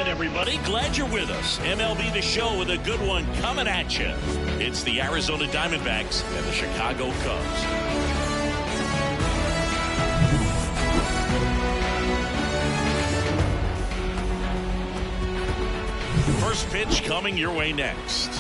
Everybody, glad you're with us. MLB The Show with a good one coming at you. It's the Arizona Diamondbacks and the Chicago Cubs. First pitch coming your way next.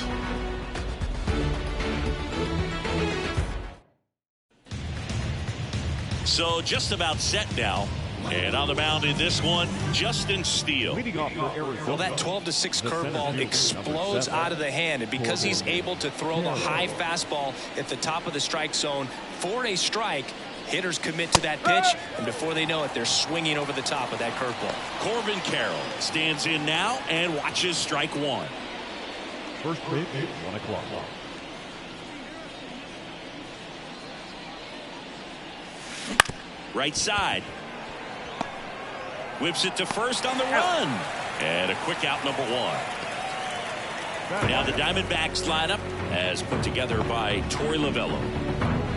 So just about set now. And on the mound in this one, Justin Steele. Well, that 12-6 curveball explodes out of the hand, and because he's able to throw the high fastball at the top of the strike zone for a strike, hitters commit to that pitch, and before they know it, they're swinging over the top of that curveball. Corbin Carroll stands in now and watches strike one. First pitch, 1 o'clock. Right side. Whips it to first on the run. And a quick out, number one. Now the Diamondbacks lineup as put together by Torey Lovullo.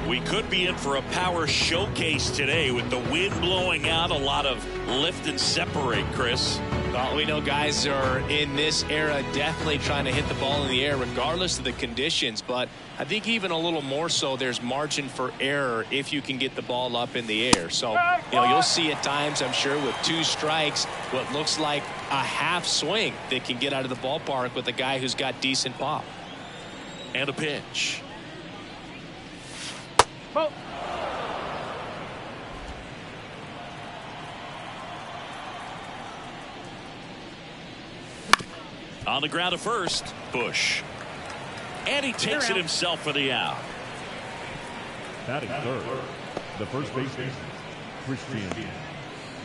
We could be in for a power showcase today with the wind blowing out, a lot of lift and separate, Chris. Well, we know guys are in this era definitely trying to hit the ball in the air regardless of the conditions, but I think even a little more so there's margin for error if you can get the ball up in the air. So, you'll see at times, I'm sure, with 2 strikes, what looks like a half swing that can get out of the ballpark with a guy who's got decent pop. And a pitch. Oh. On the ground to first, Bush. And he takes it himself for the out. Batting third, the first baseman, Christian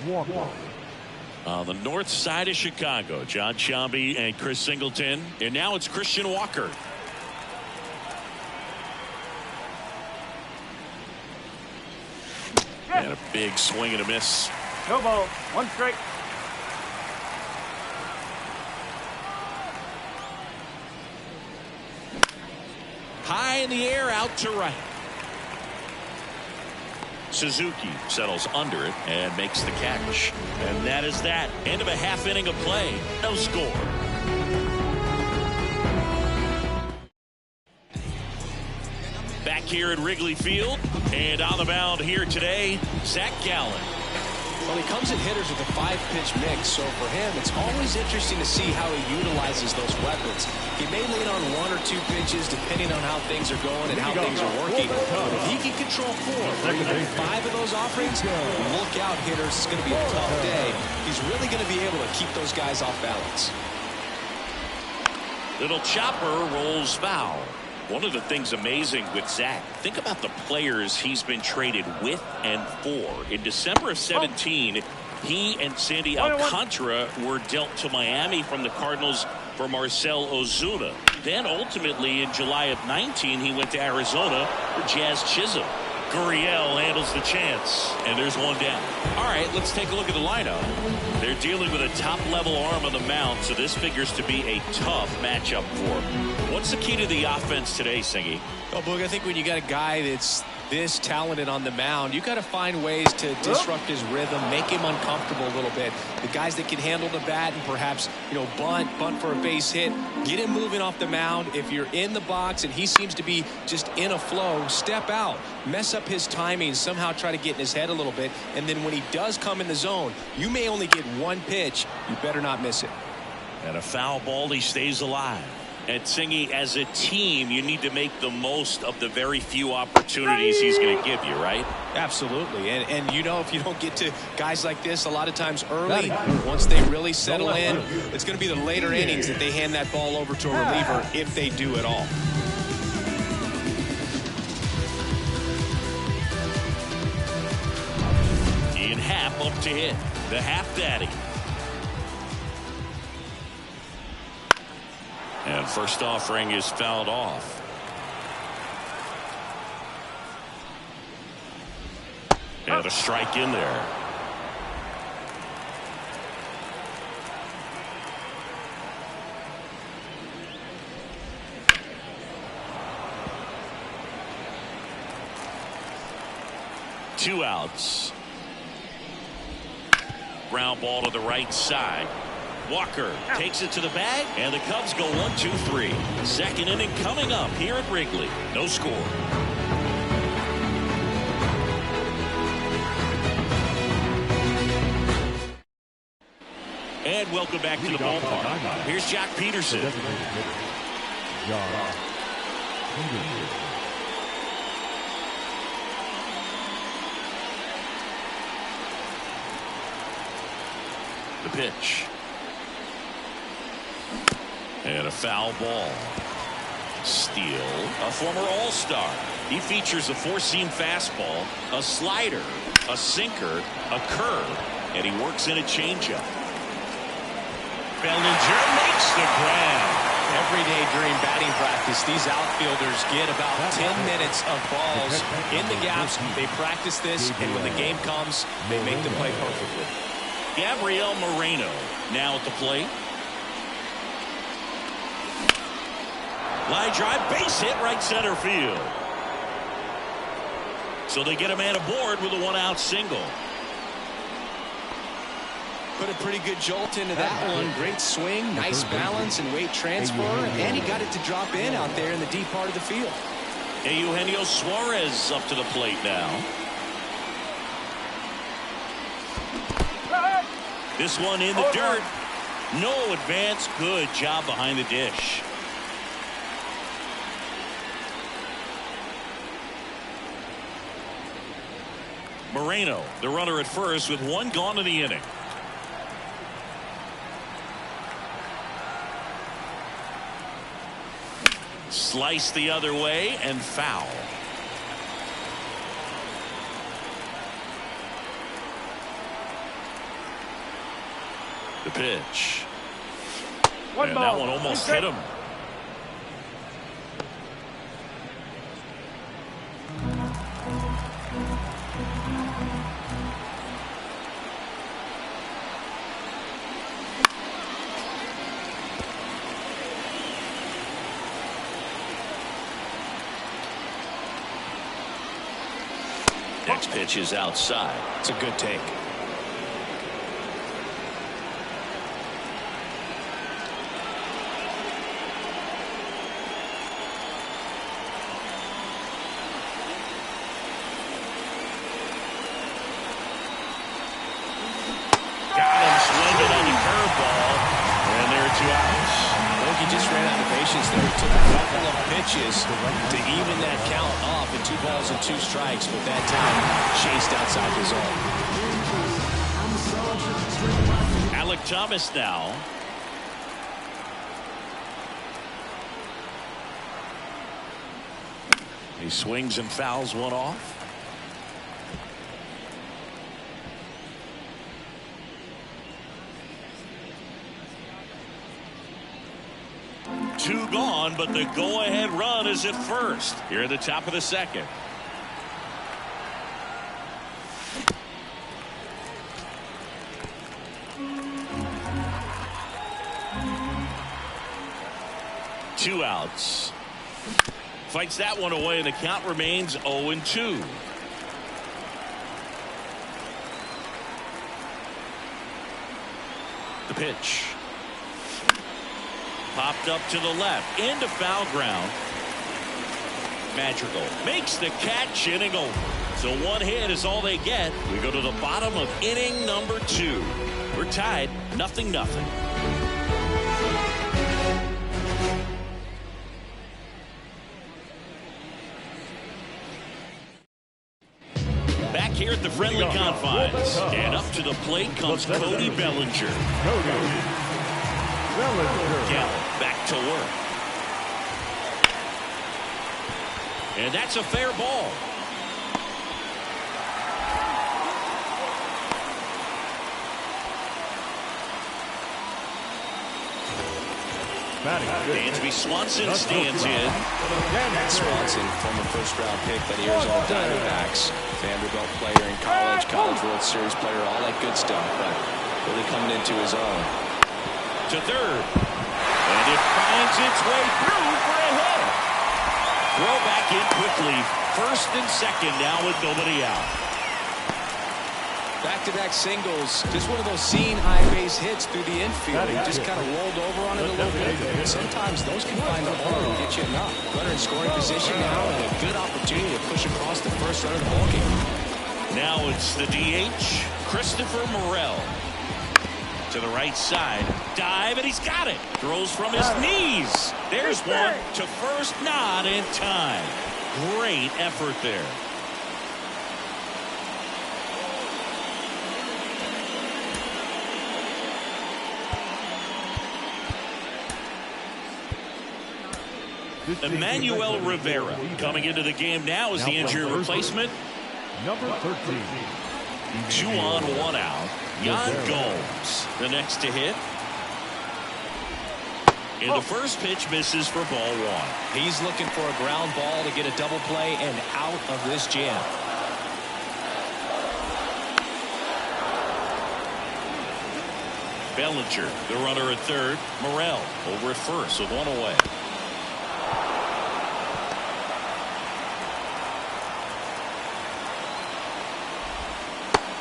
Walker. On the north side of Chicago, John Sciambi and Chris Singleton. And now it's Christian Walker. And a big swing and a miss. No ball. 1 strike. High in the air, out to right. Suzuki settles under it and makes the catch. And that is that. End of a half inning of play. No score. Back here at Wrigley Field. And on the mound here today, Zach Gallen. Well, he comes at hitters with a 5-pitch mix, so for him, it's always interesting to see how he utilizes those weapons. He may lean on 1 or 2 pitches depending on how things are going and how things are working. But if he can control 4 or even 5 of those offerings, look out, hitters. It's going to be a tough day. He's really going to be able to keep those guys off balance. Little chopper rolls foul. One of the things amazing with Zach, think about the players he's been traded with and for. In December of 17, he and Sandy Alcantara were dealt to Miami from the Cardinals for Marcell Ozuna. Then ultimately in July of 19, he went to Arizona for Jazz Chisholm. Gurriel handles the chance, and there's one down. All right, let's take a look at the lineup. They're dealing with a top-level arm on the mound, so this figures to be a tough matchup for them. What's the key to the offense today, Singy? Well, Boog, I think when you got a guy that's this talented on the mound, you got to find ways to disrupt his rhythm, make him uncomfortable a little bit. The guys that can handle the bat and perhaps, bunt for a base hit, get him moving off the mound. If you're in the box and he seems to be just in a flow, step out, mess up his timing, somehow try to get in his head a little bit. And then when he does come in the zone, you may only get 1 pitch. You better not miss it. And a foul ball, he stays alive. And Singy, as a team, you need to make the most of the very few opportunities he's going to give you, right? Absolutely. And if you don't get to guys like this a lot of times early, once they really settle in, it's going to be the later innings that they hand that ball over to a reliever if they do at all. Ian Happ up to hit. The Happ Daddy. And first offering is fouled off. Another strike in there. Two outs. Ground ball to the right side. Walker takes it to the bag, and the Cubs go 1-2-3. Second inning coming up here at Wrigley. No score. And welcome back to the ballpark. Here's Joc Pederson. The pitch. And a foul ball. Steele, a former All-Star. He features a four-seam fastball, a slider, a sinker, a curve, and he works in a changeup. Bellinger makes the grab. Every day during batting practice, these outfielders get about 10 minutes of balls in the gaps. They practice this, and when the game comes, they make the play perfectly. Gabriel Moreno now at the plate. Line drive, base hit, right center field. So they get a man aboard with a one-out single. Put a pretty good jolt into that one. Great swing, nice balance and weight transfer, and he got it to drop in out there in the deep part of the field. Eugenio Suarez up to the plate now. This one in the dirt. No advance. Good job behind the dish. Moreno, the runner at first with one gone in the inning. Slice the other way and foul. The pitch. And that one almost hit him. Next pitch is outside. It's a good take. Got him swinging on the curveball, and there are two outs. I think he just ran out of patience there. It took a couple of pitches to even that count off at 2 balls and 2 strikes, but that time chased outside the zone. Alek Thomas now. He swings and fouls one off. Two gone, but the go-ahead run is at first. Here at the top of the second. Two outs. Fights that one away, and the count remains 0-2. The pitch. Popped up to the left, into foul ground. Madrigal makes the catch, inning over. So one hit is all they get. We go to the bottom of inning number 2. We're tied, 0-0. Back here at the friendly confines. And up to the plate comes Cody Bellinger. Gallup back to work. And that's a fair ball. Dansby Swanson stands in. Swanson, former first-round pick by the Arizona Diamondbacks. Vanderbilt player in college, College World Series player, all that good stuff, but really coming into his own. To third. And it finds its way through for a hit. Throw back in quickly. First and second now with nobody out. Back-to-back singles. Just one of those seeing high base hits through the infield. He just kind of rolled over on it a little bit. But sometimes those can find the hole and get you enough. Runner in scoring position now and a good opportunity to push across the first run of the ballgame. Now it's the DH, Christopher Morel. To the right side. Dive, and he's got it. Throws from his knees. There's one to first, not in time. Great effort there. Emmanuel Rivera coming into the game now as the injury replacement. Number 13. 2 on, 1 out. Yan Gomes, the next to hit. And the first pitch misses for ball 1. He's looking for a ground ball to get a double play and out of this jam. Bellinger, the runner at third. Morel over at first with 1 away.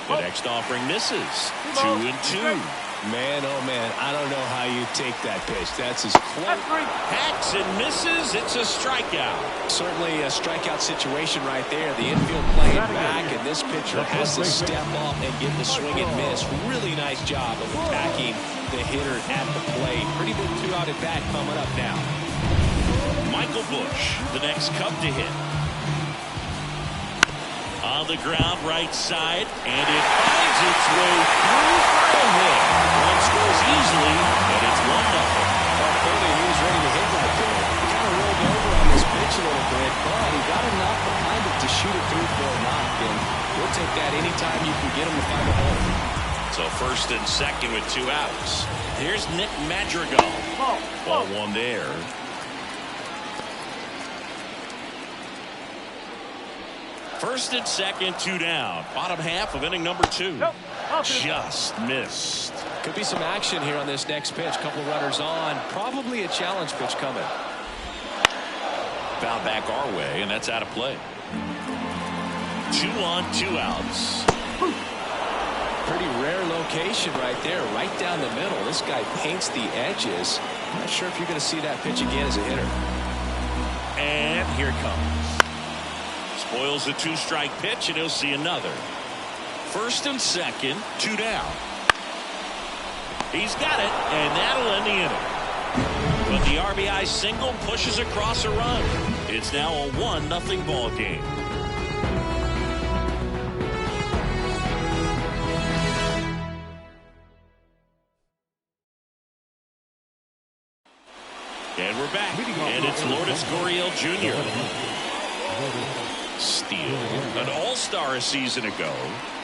The next offering misses. 2 and 2. Man, oh man, I don't know how you take that pitch. That's as close. Hacks and misses. It's a strikeout. Certainly a strikeout situation right there. The infield playing back, and this pitcher has to step up and get the swing and miss. Really nice job of attacking the hitter at the plate. Pretty good 2-out at bat coming up now. Michael Busch, the next Cub to hit. On the ground, right side, and it finds its way through for a hit. One scores easily, and it's 1-0. He was ready to hit right there. He kind of rolled over on this pitch a little bit, but he got enough behind it to shoot it through for a knock, and we'll take that anytime you can get him to find a hole. So first and second with 2 outs. Here's Nick Madrigal. Ball 1 there. First and second, 2 down. Bottom half of inning number 2. Just missed. Could be some action here on this next pitch. Couple runners on. Probably a challenge pitch coming. Foul back our way, and that's out of play. 2 on, 2 outs. Pretty rare location right there, right down the middle. This guy paints the edges. I'm not sure if you're going to see that pitch again as a hitter. And here it comes. Spoils the 2-strike pitch, and he'll see another. First and second, 2 down. He's got it, and that'll end the inning. But the RBI single pushes across a run. It's now a 1-0 ball game. And we're back, and it's Lourdes Gurriel Jr. Steele, an all-star a season ago,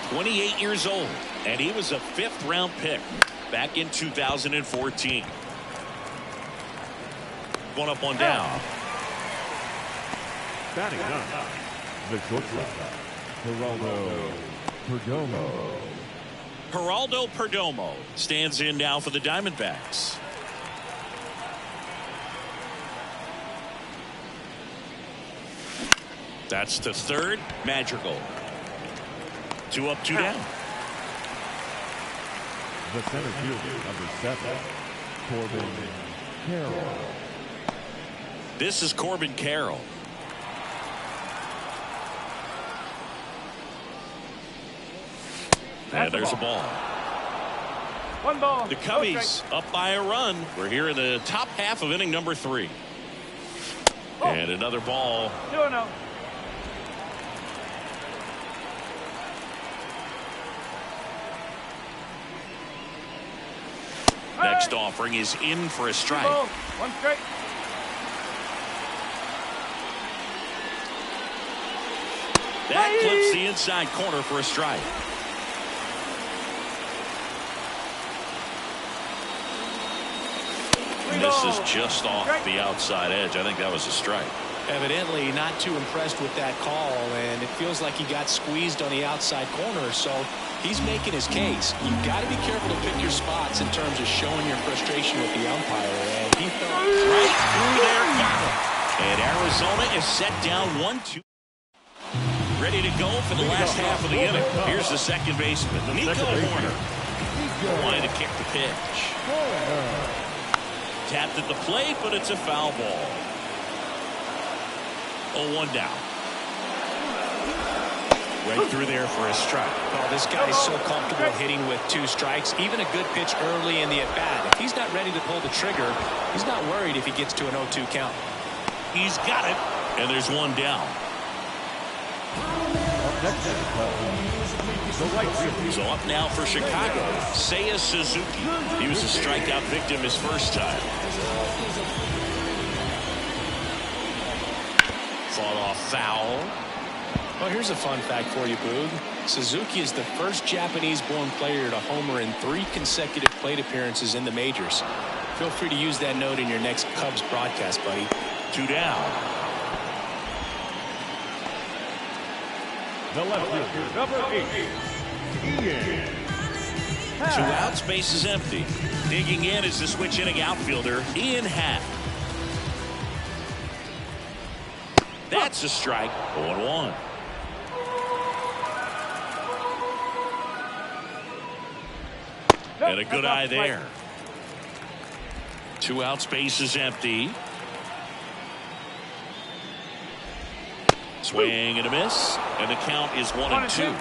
28 years old, and he was a 5th-round pick back in 2014. 1 up, 1 down. Batting up, the shortstop, Geraldo Perdomo. Geraldo Perdomo stands in now for the Diamondbacks. That's to third. Madrigal. 2 up, 2 down. The center fielder, number 7, Corbin Carroll. This is Corbin Carroll. And there's a ball. 1 ball. The Cubbies up by a run. We're here in the top half of inning number 3. And another ball. 2-0. Next offering is in for a strike. 1 strike. That clips the inside corner for a strike. This is just off the outside edge. I think that was a strike. Evidently not too impressed with that call, and it feels like he got squeezed on the outside corner, so he's making his case. You've got to be careful to pick your spots in terms of showing your frustration with the umpire, and he fell right through there. Got it. And Arizona is set down 1-2. Ready to go for the last half of the inning. Here's the second baseman, Nico Hoerner. Wanted to kick the pitch. Tapped at the plate, but it's a foul ball. 0-1 down. Right through there for a strike. Oh, this guy is so comfortable hitting with 2 strikes. Even a good pitch early in the at-bat. If he's not ready to pull the trigger, he's not worried if he gets to an 0-2 count. He's got it. And there's 1 down. So up now for Chicago, Seiya Suzuki. He was a strikeout victim his first time. Fought off foul. Well, here's a fun fact for you, Boog. Suzuki is the first Japanese-born player to homer in 3 consecutive plate appearances in the majors. Feel free to use that note in your next Cubs broadcast, buddy. 2 down. The left fielder, number 8, Ian. 2 outs, base is empty. Digging in is the switch inning outfielder, Ian Happ. That's a strike. 0-1. And a good eye there. 2 outs, base is empty. Swing and a miss, and the count is 1-2.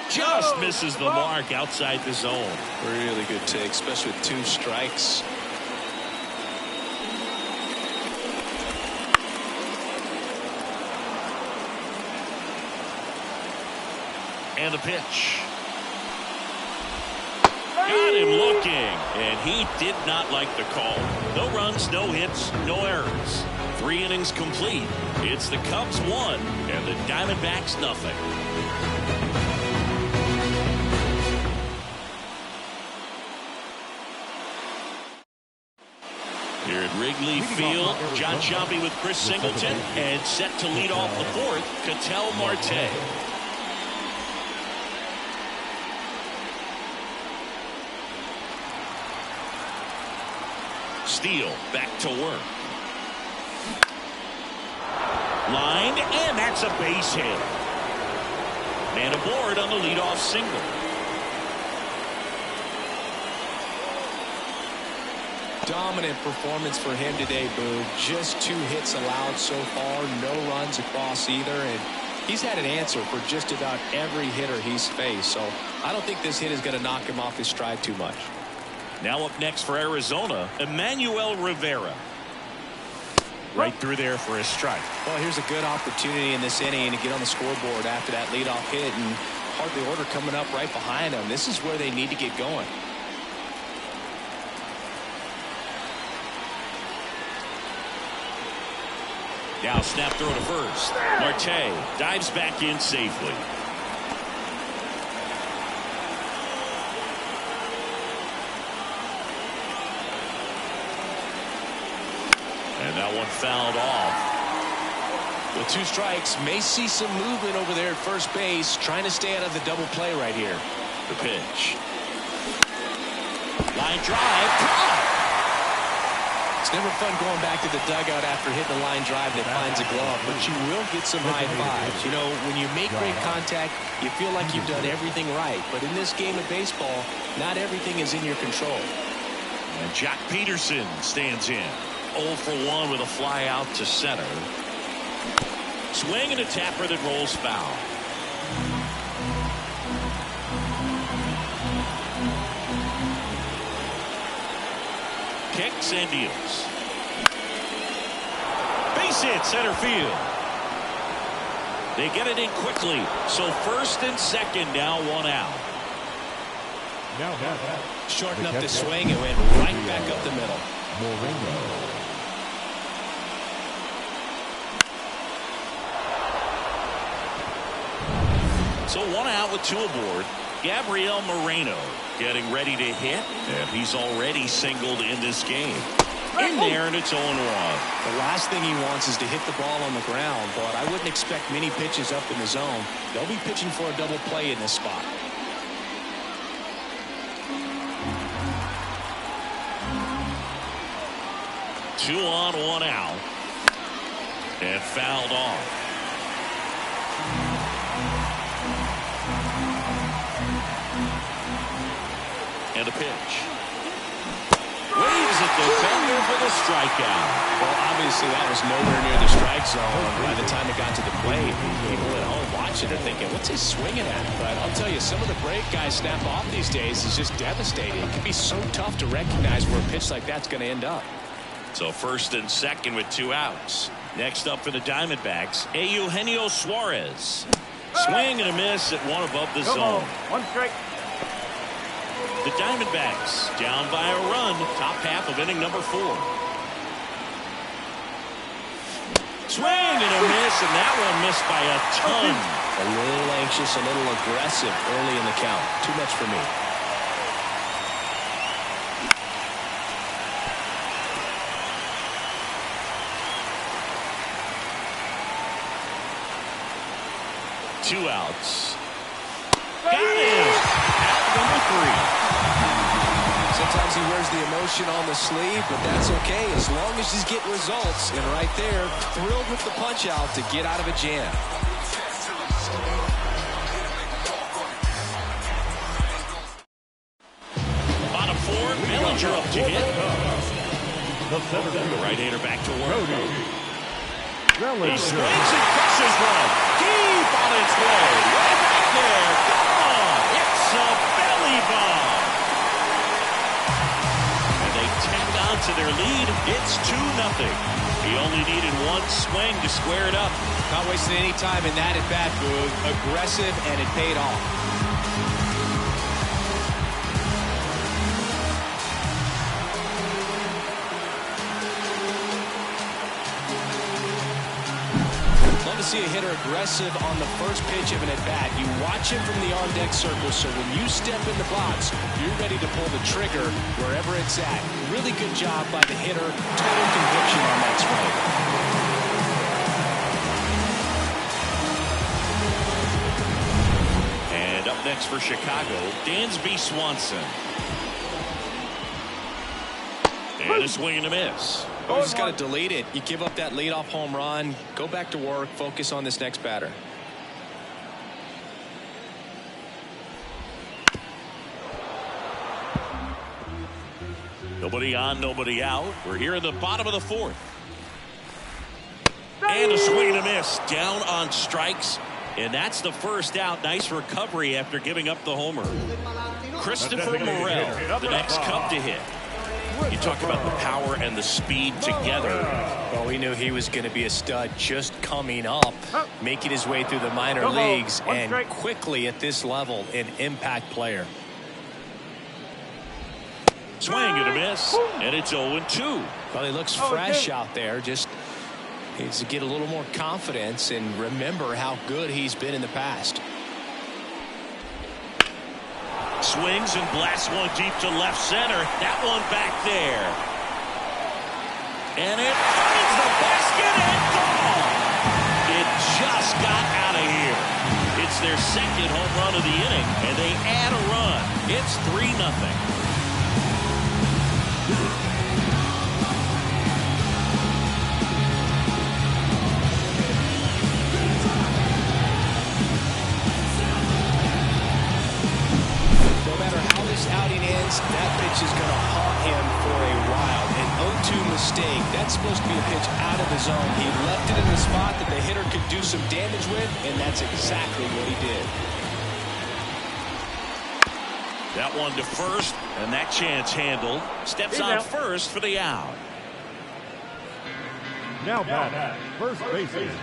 Just misses the mark outside the zone. Really good take, especially with 2 strikes. And the pitch. Got him looking, and he did not like the call. No runs, no hits, no errors. 3 innings complete. It's the Cubs 1 and the Diamondbacks nothing. Here at Wrigley Field, John Sciambi with Chris Singleton, and set to lead off the 4th, Ketel Marte. Steele back to work. Lined, and that's a base hit. Man aboard on the leadoff single. Dominant performance for him today, Boo. Just 2 hits allowed so far, no runs across either, and he's had an answer for just about every hitter he's faced, so I don't think this hit is going to knock him off his stride too much. Now up next for Arizona, Emmanuel Rivera. Right through there for a strike. Well, here's a good opportunity in this inning to get on the scoreboard after that leadoff hit, and hardly order coming up right behind them. This is where they need to get going. Now snap throw to first. Marte dives back in safely. And that one fouled off. With 2 strikes, may see some movement over there at first base, trying to stay out of the double play right here. The pitch. Line drive. It's never fun going back to the dugout after hitting a line drive that finds a glove, but you will get some high fives. You know, when you make great contact, you feel like you've done everything right. But in this game of baseball, not everything is in your control. And Jock Peterson stands in. 0 for 1 with a fly out to center. Swing and a tapper that rolls foul. Kicks and deals. Base hit center field. They get it in quickly. So first and second, now 1 out. Shorten up the swing and went right back up the middle. So 1 out with 2 aboard. Gabriel Moreno getting ready to hit, and he's already singled in this game. In there, and it's 0-1. The last thing he wants is to hit the ball on the ground, but I wouldn't expect many pitches up in the zone. They'll be pitching for a double play in this spot. Two on, 1 out, and fouled off. And a pitch. Waves at the defender for the strikeout. Well, obviously that was nowhere near the strike zone by the time it got to the plate. People at home watching are thinking, what's he swinging at? But I'll tell you, some of the break guys snap off these days is just devastating. It can be so tough to recognize where a pitch like that's going to end up. So 1st and 2nd with 2 outs. Next up for the Diamondbacks, Eugenio Suarez. Swing and a miss at 1 above the zone. 1 strike. The Diamondbacks down by a run, top half of inning number 4. Swing and a miss, and that one missed by a ton. A little anxious, a little aggressive early in the count. Too much for me. Two outs. Got him. Out number 3. Sometimes he wears the emotion on the sleeve, but that's okay as long as he's getting results. And right there, thrilled with the punch out to get out of a jam. Bottom 4, Bellinger up to hit. The right-hander back to work. He swings and crushes one. Deep on its way. Way back there. Gone. It's a belly bomb. And they tagged on to their lead. It's 2-0. He only needed 1 swing to square it up. Not wasting any time in that at-bat, Boog. Aggressive, and it paid off. Love to see a hitter aggressive on the first pitch of an at-bat. You watch him from the on-deck circle, so when you step in the box, you're ready to pull the trigger wherever it's at. Really good job by the hitter. Total conviction on that swing. And up next for Chicago, Dansby Swanson. And a swing and a miss. You just got to delete it. You give up that leadoff home run. Go back to work. Focus on this next batter. Nobody on, nobody out. We're here in the bottom of the 4th. And a swing and a miss. Down on strikes. And that's the first out. Nice recovery after giving up the homer. Christopher Morel, the next Cub to hit. You talk about the power and the speed together. Well, we knew he was going to be a stud just coming up, making his way through the minor leagues, and quickly at this level, an impact player. Swing and a miss, and it's 0-2. Well, he looks fresh out there. Just needs to get a little more confidence and remember how good he's been in the past. Swings and blasts one deep to left center. That one back there. And it finds the basket and gone. It just got out of here. It's their 2nd home run of the inning, and they add a run. It's 3-0. Outing ends, that pitch is going to haunt him for a while. An 0-2 mistake. That's supposed to be a pitch out of the zone. He left it in the spot that the hitter could do some damage with, and that's exactly what he did. That one to first, and that chance handled. Steps on first for the out. Now back, first baseman.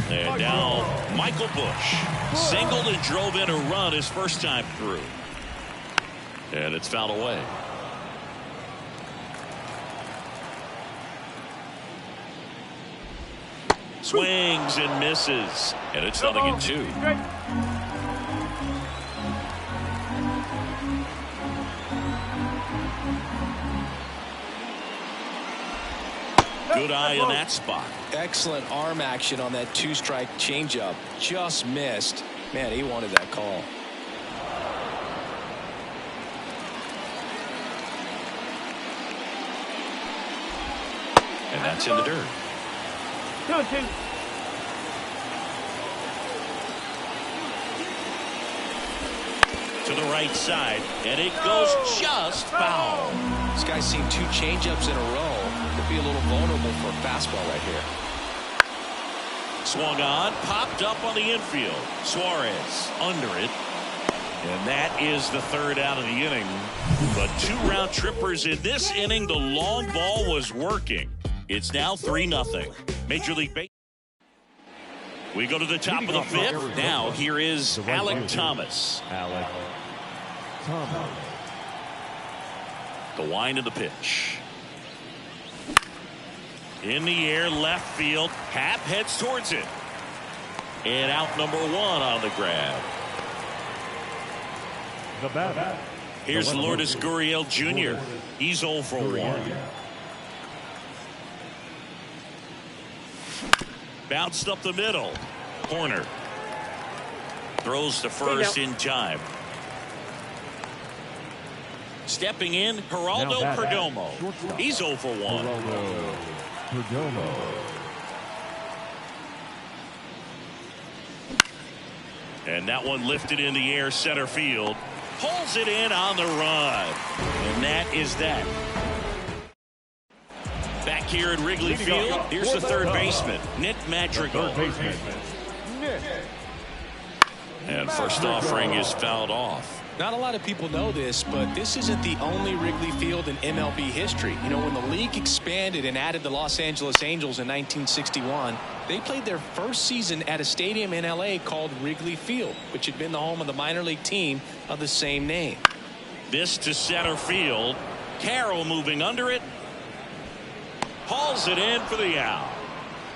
And now Michael Busch singled and drove in a run his first time through. And it's fouled away. Swings and misses. And it's 0-2. Good eye in that spot. Excellent arm action on that two-strike changeup. Just missed. Man, he wanted that call. And that's in the dirt. 2-2. To the right side, and it goes just foul. This guy's seen two changeups in a row. Could be a little vulnerable for a fastball right here. Swung on, popped up on the infield. Suarez under it. And that is the third out of the inning. But 2 round trippers in this inning. The long ball was working. It's now 3-0. Major League Baseball. We go to the top of the 5th. Now here is Alek Thomas. Alek Thomas. The wind of the pitch. In the air, left field. Happ heads towards it. And out number 1 on the grab. The bat. Here's Lourdes Gurriel Jr. He's 0 for 1. Bounced up the middle. Corner. Throws to first in time. Stepping in, Geraldo Perdomo. He's 0 for 1. Perdomo. And that one lifted in the air, center field. Pulls it in on the run. And that is that. Back here at Wrigley Field, here's the third baseman, Nick Madrigal. And first offering is fouled off. Not a lot of people know this, but this isn't the only Wrigley Field in MLB history. You know, when the league expanded and added the Los Angeles Angels in 1961, they played their first season at a stadium in L.A. called Wrigley Field, which had been the home of the minor league team of the same name. This to center field. Carroll moving under it. Hauls it in for the out.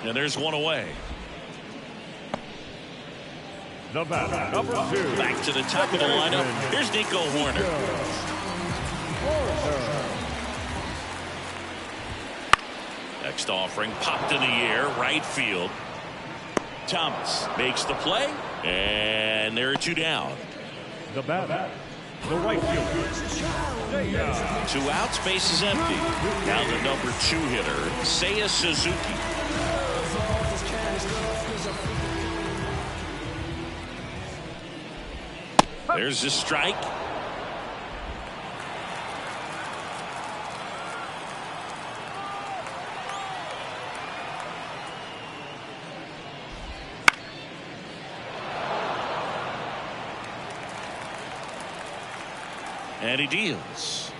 And there's one away. The bat, number 2. Back to the top of the lineup. Here's Nico Hoerner. Next offering popped in the air, right field. Thomas makes the play, and there are 2 down. The bat, the right fielder. 2 outs, base is empty. Now the number 2 hitter, Seiya Suzuki. There's a strike. And he deals.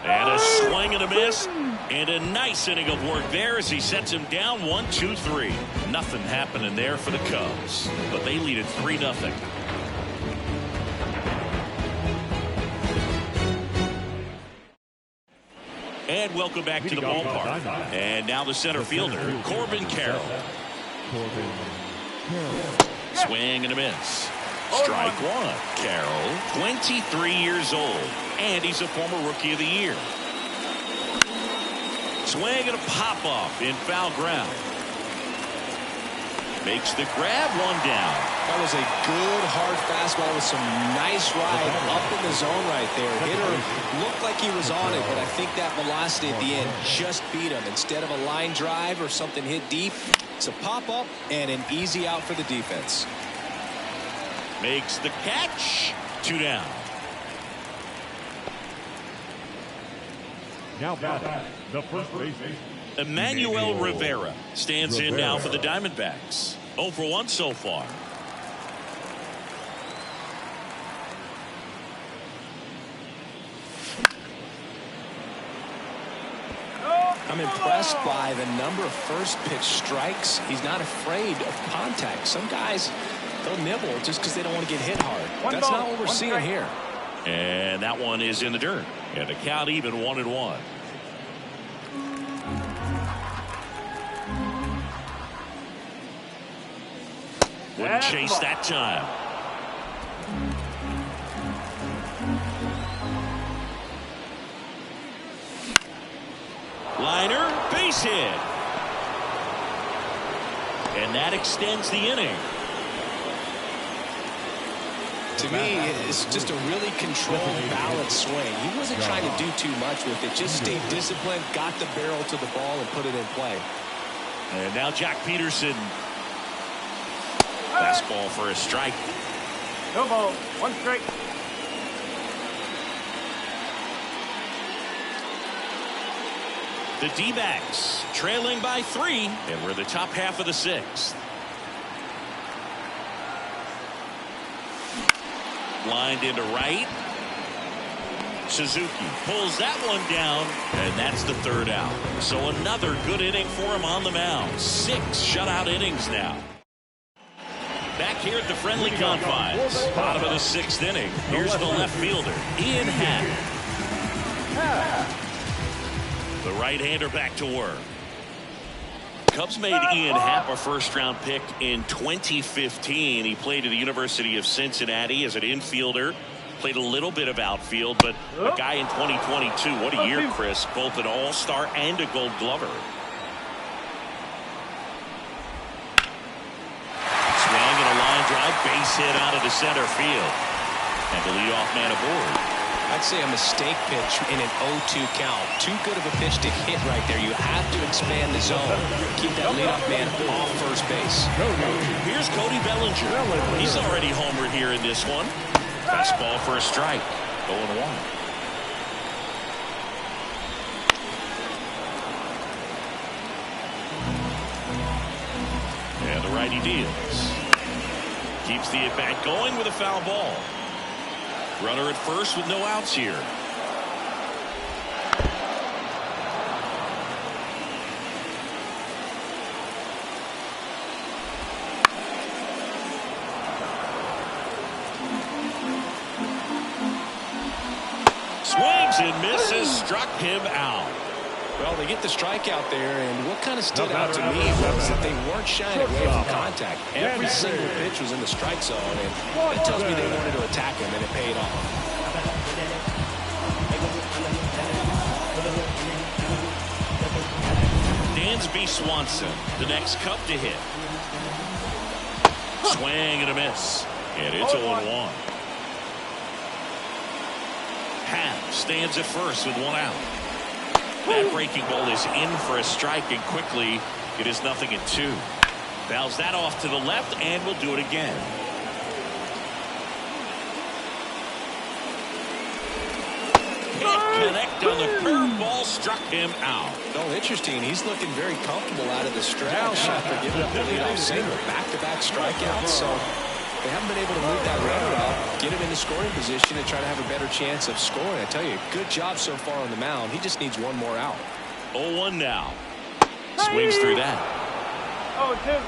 And a swing and a miss. And a nice inning of work there as he sets him down 1-2-3. Nothing happening there for the Cubs. But they lead it 3-0. And welcome back to the ballpark. And now the center fielder, Corbin Carroll. Swing and a miss. Strike 1. Carroll, 23 years old, and he's a former Rookie of the Year. Swing and a pop-off in foul ground. Makes the grab, 1 down. That was a good hard fastball with some nice ride up in the zone right there. Hitter looked like he was on it, but I think that velocity at the end just beat him. Instead of a line drive or something hit deep, it's a pop-up and an easy out for the defense. Makes the catch. 2 down. Now back, the first baseman, Emmanuel Rivera stands in now for the Diamondbacks. 0 for 1 so far. I'm impressed by the number of first pitch strikes. He's not afraid of contact. Some guys, they'll nibble just because they don't want to get hit hard. That's not what we're seeing here. And that one is in the dirt. And the count even 1-1. Wouldn't chase that time. liner, base hit. And that extends the inning. To me, it's just a really controlled, balanced swing. He wasn't trying to do too much with it. Just stayed disciplined, got the barrel to the ball, and put it in play. And now Jack Peterson. Fastball for a strike. No ball. 1 strike. The D-backs trailing by 3, and we're the top half of the 6th. Lined into right. Suzuki pulls that one down, and that's the 3rd out. So another good inning for him on the mound. 6 shutout innings now. Back here at the friendly confines, bottom of the 6th inning. Here's the left fielder, Ian Happ. The right-hander back to work. Cubs made Ian Happ a first-round pick in 2015. He played at the University of Cincinnati as an infielder. Played a little bit of outfield, but a guy in 2022. What a year, Chris. Both an all-star and a gold glover. Swing and a line drive. Base hit out of the center field. And the leadoff man aboard. I'd say a mistake pitch in an 0-2 count. Too good of a pitch to hit right there. You have to expand the zone. Keep that leadoff man off first base. Here's Cody Bellinger. He's already homered here in this one. Fastball for a strike. 0-1. And the righty deals. Keeps the at-bat going with a foul ball. Runner at first with no outs here. Swings and misses, struck him out. Well, they get the strikeout there, and what kind of stood out to me was that they weren't shying away from contact. Every single pitch was in the strike zone, and that tells me they wanted to attack him, and it paid off. Dansby Swanson, the next Cub to hit. Swing and a miss, and it's 0-1. Happ stands at first with 1 out. That breaking ball is in for a strike, and quickly it is 0-2. Fouls that off to the left, and will do it again. Can't connect on the curveball, struck him out. Oh, interesting. He's looking very comfortable out of the stretch after giving up the leadoff single. Back-to-back strikeouts, so they haven't been able to move that runner up, get him in the scoring position, and try to have a better chance of scoring. I tell you, good job so far on the mound. He just needs 1 more out. 0-1 now. Swings through that. 0-2.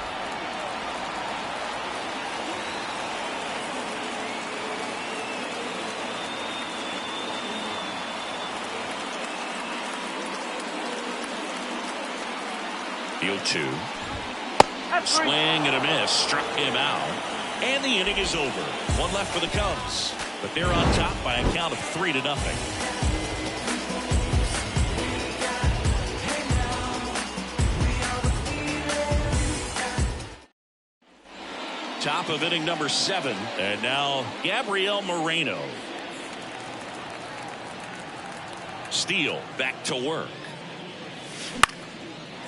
The 0-2. Swing and a miss, struck him out. And the inning is over. 1 left for the Cubs, but they're on top by a count of 3-0. Top of inning number 7, and now Gabriel Moreno. Steele back to work.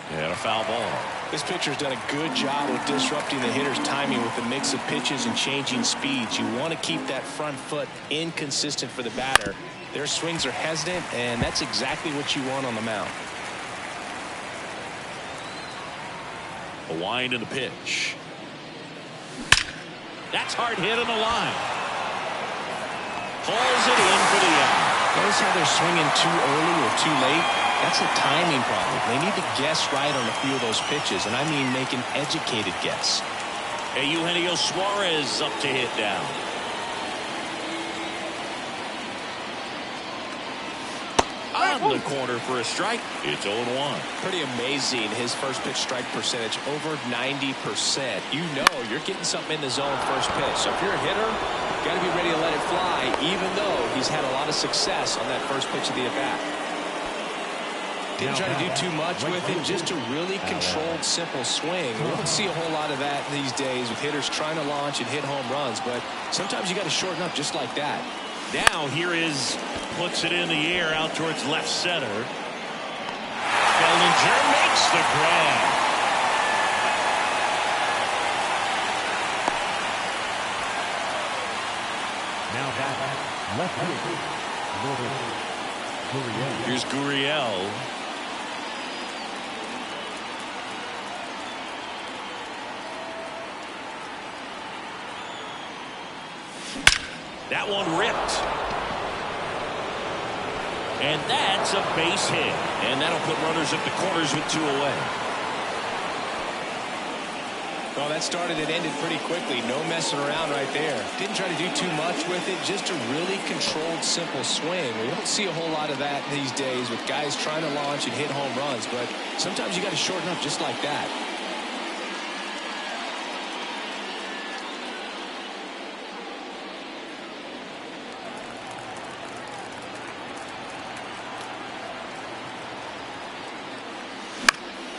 And a foul ball. This pitcher's done a good job of disrupting the hitter's timing with a mix of pitches and changing speeds. You want to keep that front foot inconsistent for the batter. Their swings are hesitant, and that's exactly what you want on the mound. A wind in the pitch. That's hard hit on the line. Pulls it in for the out. Notice how they're swinging too early or too late? That's a timing problem. They need to guess right on a few of those pitches, and I mean make an educated guess. Hey, Eugenio Suarez up to hit down. On the corner for a strike. It's 0-1. Pretty amazing, his first pitch strike percentage, over 90%. You know you're getting something in the zone first pitch. So if you're a hitter, you got to be ready to let it fly, even though he's had a lot of success on that first pitch of the at-bat. Didn't try to do too much with it, just a really controlled, simple swing. We don't see a whole lot of that these days with hitters trying to launch and hit home runs, but sometimes you got to shorten up just like that. Now here is, puts it in the air out towards left center. Bellinger makes the grab. Now back left field. Gurriel. Here's Gurriel. That one ripped. And that's a base hit. And that'll put runners at the corners with 2 away. Well, that started and ended pretty quickly. No messing around right there. Didn't try to do too much with it. Just a really controlled, simple swing. We don't see a whole lot of that these days with guys trying to launch and hit home runs. But sometimes you got to shorten up just like that.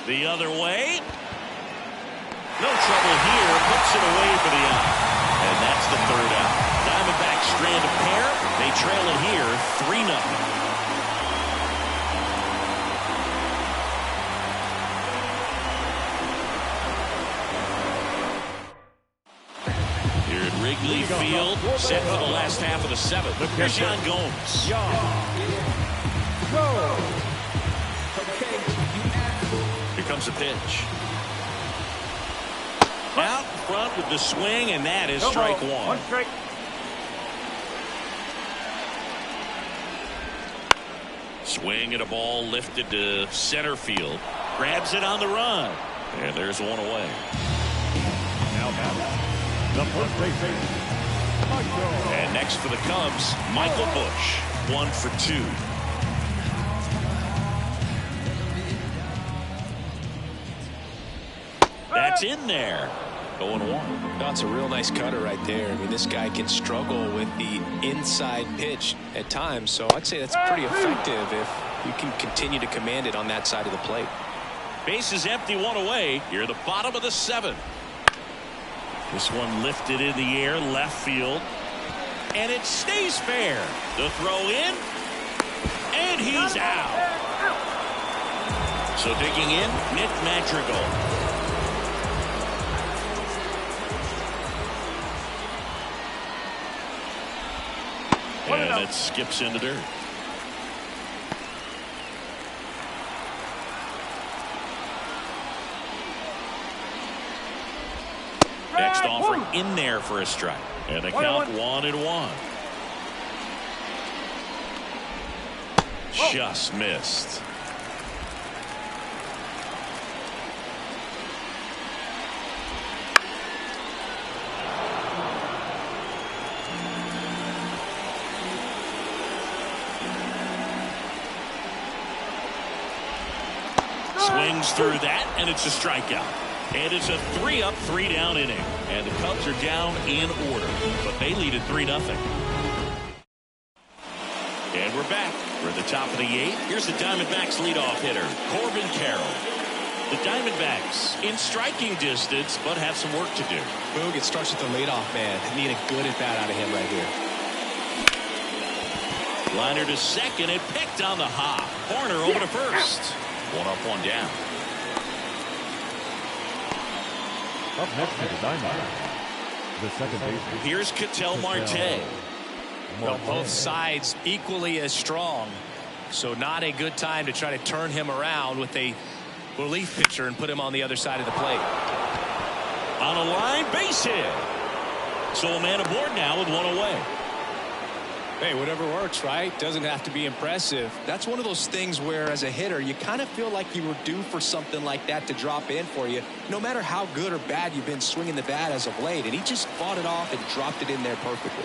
The other way. No trouble here. Puts it away for the out. And that's the 3rd out. Diamondbacks strand a pair. They trail it here 3-0. Here at Wrigley Field, set for the last half of the 7th. Here's Yan Gomes. Here comes the pitch. Out front with the swing, and that is strike 1. 1 strike. Swing at a ball lifted to center field. Grabs it on the run. And there's 1 away. Now back the first baseman. And next for the Cubs, Michael Busch. 1 for 2. That's in there. 0-1. That's a real nice cutter right there. I mean, this guy can struggle with the inside pitch at times, so I'd say that's pretty effective if you can continue to command it on that side of the plate. Base is empty, 1 away. Here at the bottom of the 7th. This one lifted in the air, left field. And it stays fair. The throw in. And he's out. So digging in, Nick Madrigal. And it skips into dirt. Next offering in there for a strike. And the count 1-1. Just missed. Swings through that, and it's a strikeout. And it's a 3-up, 3-down inning. And the Cubs are down in order, but they lead at 3-0. And we're back. We're at the top of the 8th. Here's the Diamondbacks leadoff hitter, Corbin Carroll. The Diamondbacks in striking distance, but have some work to do. Boog, it starts with the leadoff man. Need a good at-bat out of him right here. Liner to second and picked on the hop. Horner over to first. 1 up, 1 down. Up next to the Diamondbacks, the second baseman. Here's Ketel Marte. Well, both sides equally as strong, so not a good time to try to turn him around with a relief pitcher and put him on the other side of the plate. On a line, base hit. So a man aboard now with 1 away. Hey, whatever works, right? Doesn't have to be impressive. That's one of those things where, as a hitter, you kind of feel like you were due for something like that to drop in for you, no matter how good or bad you've been swinging the bat as of late. And he just fought it off and dropped it in there perfectly.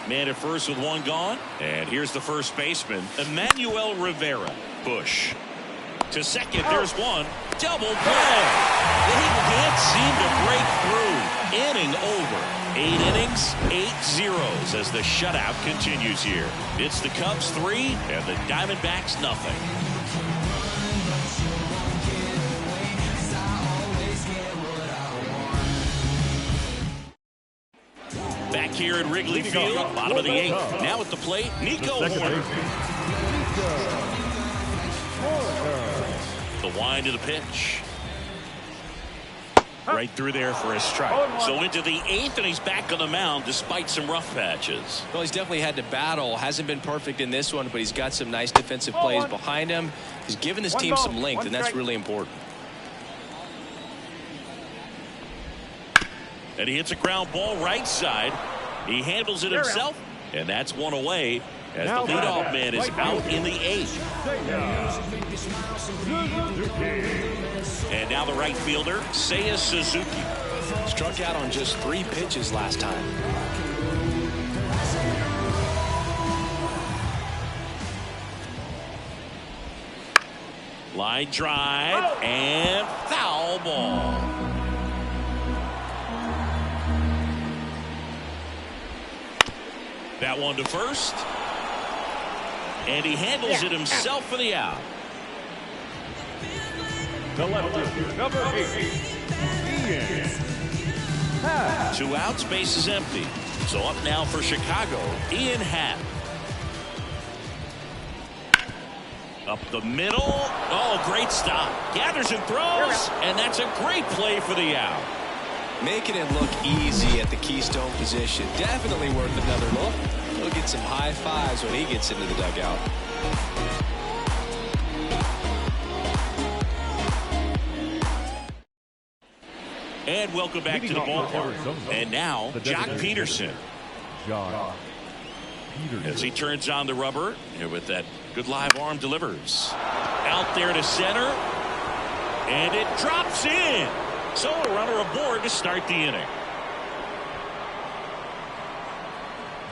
Man at first with 1 gone. And here's the first baseman, Emmanuel Rivera. Busch. To second, there's 1. Double play. They can't seem to break through. Inning over. 8 innings, 8 zeros as the shutout continues here. It's the Cubs 3 and the Diamondbacks nothing. back here at Wrigley Field, bottom of the 8th. Now at the plate, Nico Horner. The wind of the pitch. Right through there for a strike. So into the 8th, and he's back on the mound despite some rough patches. Well, he's definitely had to battle. Hasn't been perfect in this one, but he's got some nice defensive plays behind him. He's given this team some length, and that's really important. And he hits a ground ball right side. He handles it himself, and that's one away as the leadoff man is out in the 8th. And now the right fielder, Seiya Suzuki. Struck out on just 3 pitches last time. Line drive and foul ball. That one to first. And he handles it himself for the out. The lefty, number 8, Ian Happ. 2 outs, base is empty. So up now for Chicago, Ian Happ. Up the middle. Oh, great stop. Gathers and throws, and that's a great play for the out. Making it look easy at the Keystone position. Definitely worth another look. He'll get some high fives when he gets into the dugout. And welcome back to the ballpark. And now, Joc Pederson. Joc Pederson. As he turns on the rubber, and with that good live arm delivers. Out there to center. And it drops in. So a runner aboard to start the inning.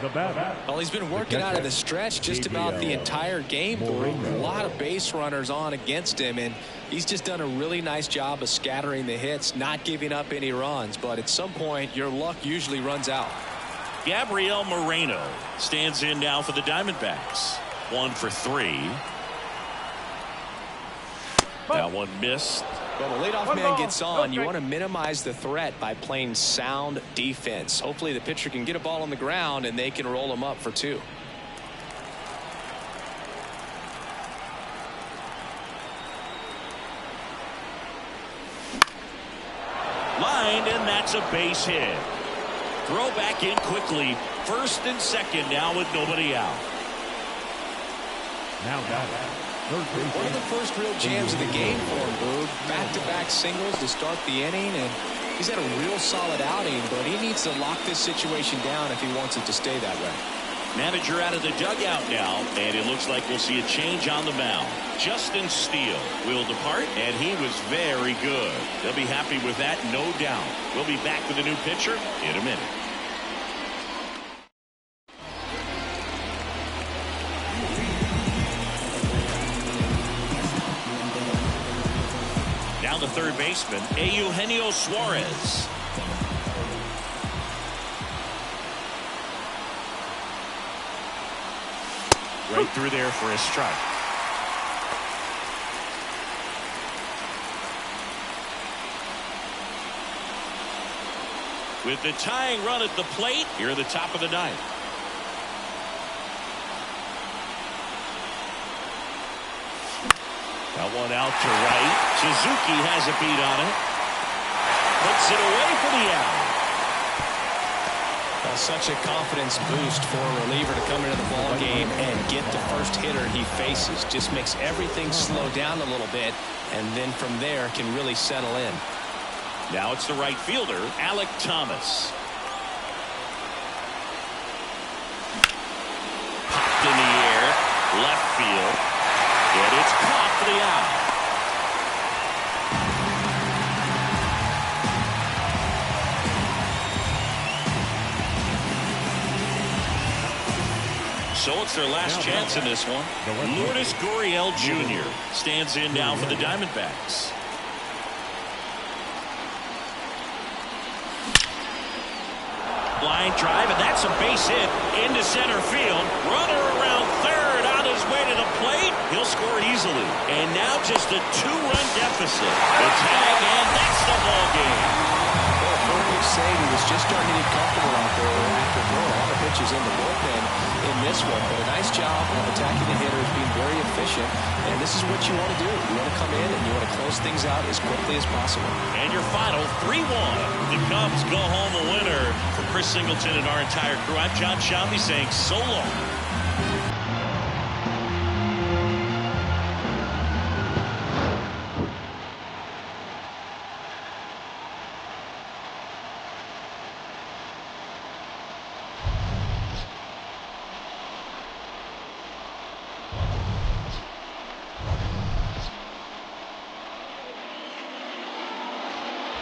Well, he's been working out of the stretch just about the entire game. A lot of base runners on against him, and he's just done a really nice job of scattering the hits, not giving up any runs. But at some point, your luck usually runs out. Gabriel Moreno stands in now for the Diamondbacks. 1 for 3. That one missed. Well, the leadoff man gets on. You want to minimize the threat by playing sound defense. Hopefully the pitcher can get a ball on the ground and they can roll him up for 2. Lined, and that's a base hit. Throw back in quickly. First and second now with nobody out. Now batting. One of the first real jams of the game for him, Boog. Back-to-back singles to start the inning, and he's had a real solid outing, but he needs to lock this situation down if he wants it to stay that way. Manager out of the dugout now, and it looks like we'll see a change on the mound. Justin Steele will depart, and he was very good. They'll be happy with that, no doubt. We'll be back with a new pitcher in a minute. Now the third baseman, Eugenio Suarez. Right through there for a strike. With the tying run at the plate here at the top of the 9th. That one out to right. Suzuki has a beat on it. Puts it away for the out. Well, such a confidence boost for a reliever to come into the ball game and get the first hitter he faces. Just makes everything slow down a little bit, and then from there can really settle in. Now it's the right fielder, Alek Thomas. Popped in the air, left field, and it's caught for the out. So it's their last chance in this one. Lourdes Gurriel Jr. stands in now for the Diamondbacks. Line drive, and that's a base hit into center field. Runner around third on his way to the plate. He'll score easily. And now just a 2-run deficit. The tag, and that's the ball game. Well, very saying he was just starting to get comfortable out there after throwing all the pitches in the bullpen in this one. But a nice job of attacking the hitters, being very efficient. And this is what you want to do. You want to come in and you want to close things out as quickly as possible. And your final 3-1. The Cubs go home a winner. For Chris Singleton and our entire crew, I'm John Shelby saying so long.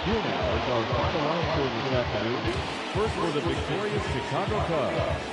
Here now is our final round for this afternoon. First for the victorious Chicago Cubs,